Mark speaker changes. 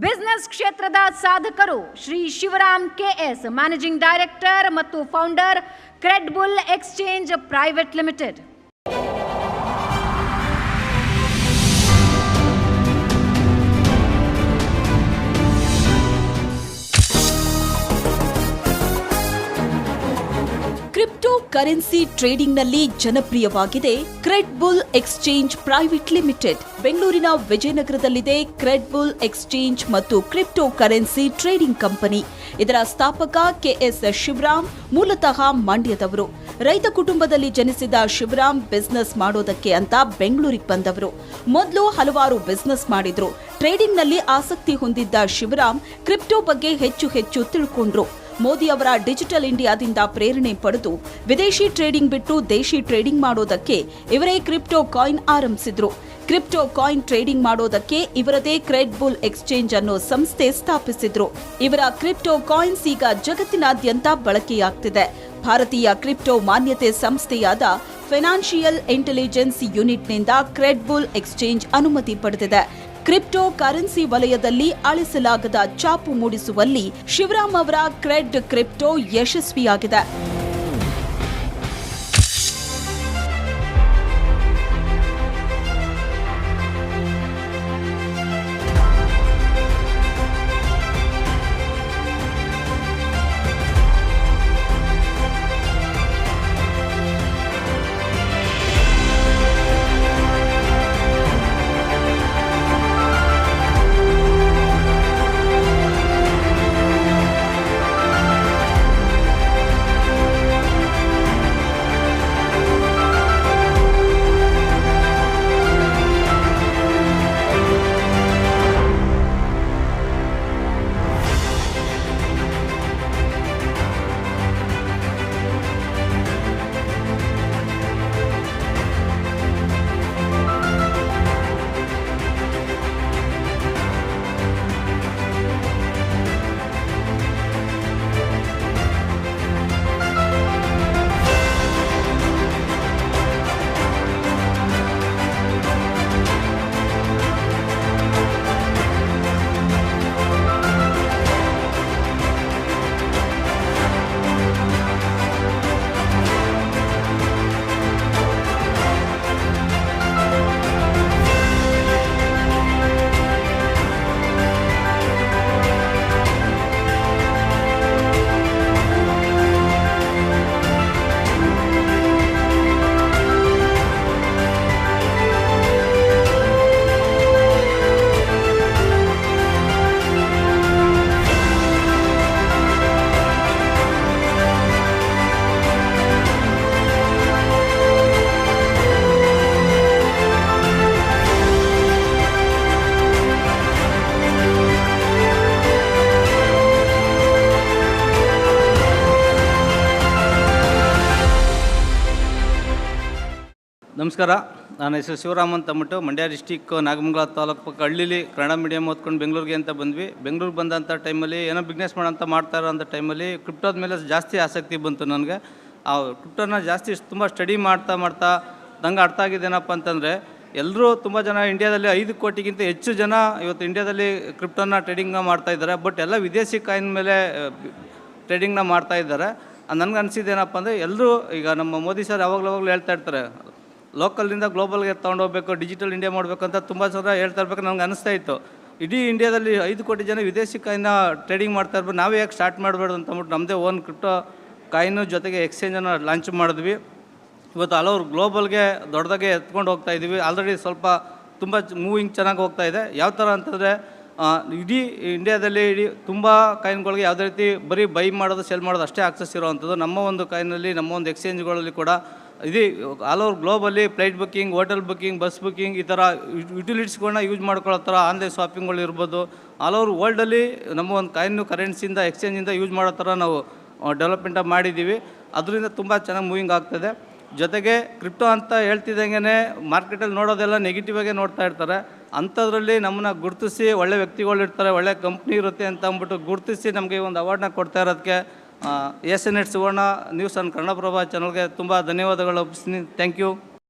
Speaker 1: Business ಕ್ಷೇತ್ರದ ಸಾಧಕರು Shri Shivaram K S, managing director ಮತ್ತು founder, Credbull exchange private limited.
Speaker 2: Crypto currency ಟ್ರೇಡಿಂಗ್ನಲ್ಲಿ ಜನಪ್ರಿಯವಾಗಿದೆ ಕ್ರೆಡ್ಬುಲ್ ಎಕ್ಸ್ಚೇಂಜ್ ಪ್ರೈವೇಟ್ ಲಿಮಿಟೆಡ್. ಬೆಂಗಳೂರಿನ ವಿಜಯನಗರದಲ್ಲಿದೆ ಕ್ರೆಡ್ಬುಲ್ ಎಕ್ಸ್ಚೇಂಜ್ ಮತ್ತು ಕ್ರಿಪ್ಟೋ ಕರೆನ್ಸಿ ಟ್ರೇಡಿಂಗ್ ಕಂಪನಿ. ಇದರ ಸ್ಥಾಪಕ ಕೆಎಸ್ ಶಿವರಾಮ್ ಮೂಲತಃ ಮಂಡ್ಯದವರು. ರೈತ ಕುಟುಂಬದಲ್ಲಿ ಜನಿಸಿದ ಶಿವರಾಮ್ ಬಿಸಿನೆಸ್ ಮಾಡೋದಕ್ಕೆ ಅಂತ ಬೆಂಗಳೂರಿಗೆ ಬಂದವರು. ಮೊದಲು ಹಲವಾರು ಬಿಸಿನೆಸ್ ಮಾಡಿದ್ರು. ಟ್ರೇಡಿಂಗ್ನಲ್ಲಿ ಆಸಕ್ತಿ ಹೊಂದಿದ್ದ ಶಿವರಾಮ್ ಕ್ರಿಪ್ಟೋ ಬಗ್ಗೆ ಹೆಚ್ಚು ತಿಳ್ಕೊಂಡ್ರು. ಮೋದಿ ಅವರ ಡಿಜಿಟಲ್ ಇಂಡಿಯಾದಿಂದ ಪ್ರೇರಣೆ ಪಡೆದು ವಿದೇಶಿ ಟ್ರೇಡಿಂಗ್ ಬಿಟ್ಟು ದೇಶಿ ಟ್ರೇಡಿಂಗ್ ಮಾಡೋದಕ್ಕೆ ಇವರೇ ಕ್ರಿಪ್ಟೋ ಕಾಯಿನ್ ಆರಂಭಿಸಿದ್ರು. ಕ್ರಿಪ್ಟೋ ಕಾಯಿನ್ ಟ್ರೇಡಿಂಗ್ ಮಾಡೋದಕ್ಕೆ ಇವರದೇ ಕ್ರೆಡ್ಬುಲ್ ಎಕ್ಸ್ಚೇಂಜ್ ಅನ್ನೋ ಸಂಸ್ಥೆ ಸ್ಥಾಪಿಸಿದ್ರು. ಇವರ ಕ್ರಿಪ್ಟೋ ಕಾಯಿನ್ಸ್ ಈಗ ಜಗತ್ತಿನಾದ್ಯಂತ ಬಳಕೆಯಾಗ್ತಿದೆ. ಭಾರತೀಯ ಕ್ರಿಪ್ಟೋ ಮಾನ್ಯತೆ ಸಂಸ್ಥೆಯಾದ ಫೈನಾನ್ಷಿಯಲ್ ಇಂಟೆಲಿಜೆನ್ಸ್ ಯೂನಿಟ್ನಿಂದ ಕ್ರೆಡ್ಬುಲ್ ಎಕ್ಸ್ಚೇಂಜ್ ಅನುಮತಿ ಪಡೆದಿದೆ. ಕ್ರಿಪ್ಟೋ ಕರೆನ್ಸಿ ವಲಯದಲ್ಲಿ ಅಳಿಸಲಾಗದ ಛಾಪು ಮೂಡಿಸುವಲ್ಲಿ ಶಿವರಾಮ್ ಅವರ ಕ್ರಿಪ್ಟೋ ಯಶಸ್ವಿಯಾಗಿದೆ.
Speaker 3: ನಮಸ್ಕಾರ. ನಾನು ಹೆಸರು ಶಿವರಾಮ್ ಅಂತ ಅಂದ್ಬಿಟ್ಟು ಮಂಡ್ಯ ಡಿಸ್ಟಿಕ್ ನಾಗಮಂಗಲ ತಾಲೂಕು ಪಕ್ಕ ಹಳ್ಳಿಲಿ ಕನ್ನಡ ಮೀಡಿಯಮ್ ಓದ್ಕೊಂಡು ಬೆಂಗಳೂರಿಗೆ ಅಂತ ಬಂದ್ವಿ. ಬೆಂಗಳೂರಿಗೆ ಬಂದಂಥ ಟೈಮಲ್ಲಿ ಏನೋ ಬಿಸ್ನೆಸ್ ಮಾಡೋಂಥ ಮಾಡ್ತಾ ಇರೋಂಥ ಟೈಮಲ್ಲಿ ಕ್ರಿಪ್ಟೋದ ಮೇಲೆ ಜಾಸ್ತಿ ಆಸಕ್ತಿ ಬಂತು ನನಗೆ. ಆ ಕ್ರಿಪ್ಟೋನ ಜಾಸ್ತಿ ತುಂಬ ಸ್ಟಡಿ ಮಾಡ್ತಾ ನಂಗೆ ಅರ್ಥ ಆಗಿದ್ದೇನಪ್ಪ ಅಂತಂದರೆ, ಎಲ್ಲರೂ ತುಂಬ ಜನ ಇಂಡಿಯಾದಲ್ಲಿ 5 ಕೋಟಿಗಿಂತ ಹೆಚ್ಚು ಜನ ಇವತ್ತು ಇಂಡಿಯಾದಲ್ಲಿ ಕ್ರಿಪ್ಟೋನ ಟ್ರೇಡಿಂಗ್ನ ಮಾಡ್ತಾಯಿದ್ದಾರೆ. ಬಟ್ ಎಲ್ಲ ವಿದೇಶಿ ಕಾಯಿನ್ ಮೇಲೆ ಟ್ರೇಡಿಂಗ್ನ ಮಾಡ್ತಾಯಿದ್ದಾರೆ. ನನಗೆ ಅನಿಸಿದ್ದೇನಪ್ಪ ಅಂದರೆ, ಎಲ್ಲರೂ ಈಗ ನಮ್ಮ ಮೋದಿ ಸರ್ ಯಾವಾಗಲೂ ಹೇಳ್ತಾ ಇರ್ತಾರೆ, ಲೋಕಲಿಂದ ಗ್ಲೋಬಲ್ಗೆ ತೊಗೊಂಡೋಗ್ಬೇಕು, ಡಿಜಿಟಲ್ ಇಂಡಿಯಾ ಮಾಡಬೇಕು ಅಂತ ತುಂಬ ಸಲ ಹೇಳ್ತಾ ಇರ್ಬೇಕು. ನನಗೆ ಅನಿಸ್ತಾ ಇತ್ತು, ಇಡೀ ಇಂಡಿಯಾದಲ್ಲಿ 5 ಕೋಟಿ ಜನ ವಿದೇಶಿ ಕಾಯಿನ್ನ ಟ್ರೇಡಿಂಗ್ ಮಾಡ್ತಾ ಇರ್ಬೋದು, ನಾವೇ ಯಾಕೆ ಸ್ಟಾರ್ಟ್ ಮಾಡಬೇಡ್ದು ಅಂತ ಅಂದ್ಬಿಟ್ಟು ನಮ್ಮದೇ ಓನ್ ಕ್ರಿಪ್ಟೋ ಕಾಯಿನು ಜೊತೆಗೆ ಎಕ್ಸ್ಚೇಂಜನ್ನು ಲಾಂಚ್ ಮಾಡಿದ್ವಿ. ಇವತ್ತು ಹಲವರು ಗ್ಲೋಬಲ್ಗೆ ದೊಡ್ಡದಾಗೆ ಎತ್ಕೊಂಡು ಹೋಗ್ತಾ ಇದ್ದೀವಿ. ಆಲ್ರೆಡಿ ಸ್ವಲ್ಪ ತುಂಬ ಮೂವಿಂಗ್ ಚೆನ್ನಾಗಿ ಹೋಗ್ತಾ ಇದೆ. ಯಾವ ಥರ ಅಂತಂದರೆ, ಇಡೀ ಇಂಡಿಯಾದಲ್ಲಿ ತುಂಬ ಕಾಯಿನ್ಗಳಿಗೆ ಯಾವುದೇ ರೀತಿ ಬರೀ ಬೈ ಮಾಡೋದು ಸೆಲ್ ಮಾಡೋದು ಅಷ್ಟೇ ಆಕ್ಸೆಸ್ ಇರೋವಂಥದ್ದು. ನಮ್ಮ ಒಂದು ಕಾಯಿನಲ್ಲಿ, ನಮ್ಮ ಒಂದು ಎಕ್ಸ್ಚೇಂಜ್ಗಳಲ್ಲಿ ಕೂಡ ಇದು all over ಗ್ಲೋಬಲ್ಲಿ flight booking, hotel booking, bus booking, ಈ ಥರ ಯುಟಿಲಿಟೀಸ್ಗಳನ್ನ ಯೂಸ್ ಮಾಡ್ಕೊಳ್ಳೋ ಥರ ಆನ್ಲೈನ್ ಶಾಪಿಂಗ್ಗಳು ಇರ್ಬೋದು. ಆಲ್ ಓವರ್ ವರ್ಲ್ಡಲ್ಲಿ ನಮ್ಮ ಒಂದು ಕಾಯಿನ್ನು ಕರೆನ್ಸಿಯಿಂದ ಎಕ್ಸ್ಚೇಂಜಿಂದ ಯೂಸ್ ಮಾಡೋ ಥರ ನಾವು ಡೆವಲಪ್ಮೆಂಟ ಮಾಡಿದ್ದೀವಿ. ಅದರಿಂದ ತುಂಬ ಚೆನ್ನಾಗಿ ಮೂವಿಂಗ್ ಆಗ್ತದೆ. ಜೊತೆಗೆ ಕ್ರಿಪ್ಟೋ ಅಂತ ಹೇಳ್ತಿದ್ದಂಗೆ ಮಾರ್ಕೆಟಲ್ಲಿ ನೋಡೋದೆಲ್ಲ ನೆಗೆಟಿವ್ ಆಗೇ ನೋಡ್ತಾ ಇರ್ತಾರೆ. ಅಂಥದ್ರಲ್ಲಿ ನಮ್ಮನ್ನ ಗುರುತಿಸಿ ಒಳ್ಳೆ ವ್ಯಕ್ತಿಗಳಿರ್ತಾರೆ, ಒಳ್ಳೆ ಕಂಪ್ನಿ ಇರುತ್ತೆ ಅಂತ ಅಂದ್ಬಿಟ್ಟು ಗುರುತಿಸಿ ನಮಗೆ ಒಂದು ಅವಾರ್ಡ್ನ ಕೊಡ್ತಾ ಇರೋದಕ್ಕೆ SNH Suvarna news and Kannadaprabha ಚಾನಲ್ಗೆ ತುಂಬ ಧನ್ಯವಾದಗಳು ಅರ್ಪಿಸ್ತೀನಿ. Thank you.